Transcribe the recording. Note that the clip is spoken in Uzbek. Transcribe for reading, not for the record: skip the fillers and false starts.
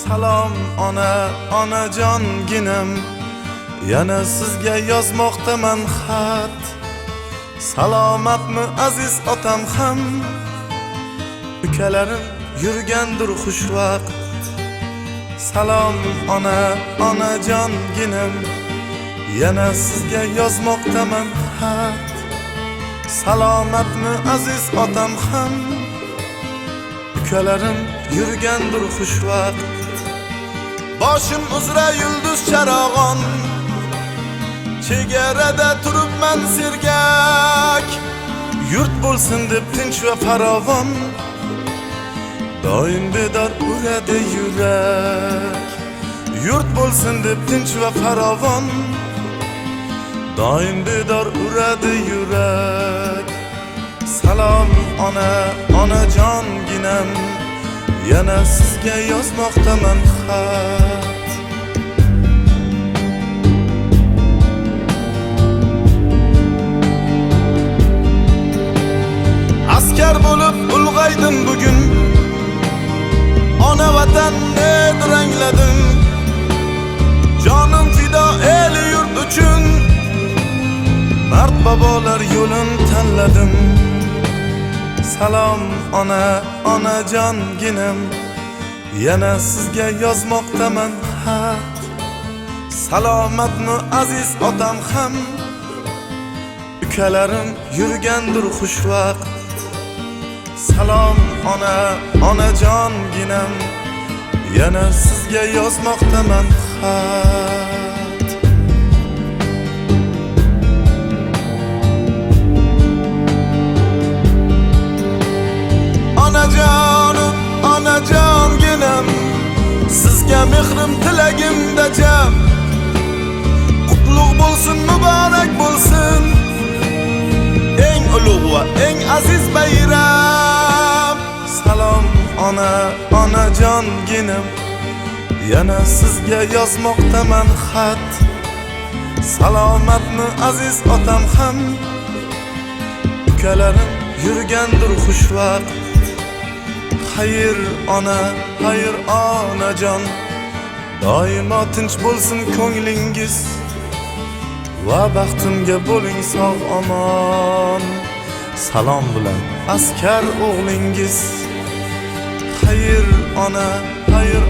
Salom ona, onajonginam, yana sizga yozmoqdaman xat. Salomatmi aziz otam ham, ukalarim yurgandir xushvaqt. Salom ona, onajonginam, yana sizga yozmoqdaman xat. Salomatmi aziz otam ham, ukalarim yurgandir xushvaqt. Boshim uzra yulduz charog'on, chegarada turibman sergak. Yurt bo'lsin deb tinch va farovon, doim bedor uradi yurak. Yurt bo'lsin deb tinch va farovon, doim bedor uradi yurak. Salom ona, onajonginam, yana sizga yozmoqdaman xat. Askar bo'lib ulg'aydim bugun, ona vatanni dirangladim. Jonim fido el yurt uchun, mard bobolar yo'lin tanladim. Salom ona, onajonginam, yana sizga yozmoqdaman xat. Salomatmi aziz otam ham, ukalarim yurgandir xushvaqt. Salom ona, onajonginam, yana sizga yozmoqdaman xat. Onajonim, onajonginam, sizga mehrim tilagimda jam. Qutlug' bo'lsin, muborak bo'lsin, eng ulug' va eng aziz bayram. Salom ona, onajonginam, yana sizga yozmoqdaman xat. Salomatmi aziz otam ham, ukalarim yurgandir xushvaqt. Xayr ona, xayr onajon, doimo tinch bo'lsin ko'nglingiz, va baxtimga bo'ling sog' omon. Salom bilan askar o'g'lingiz. Xayr ona, xayr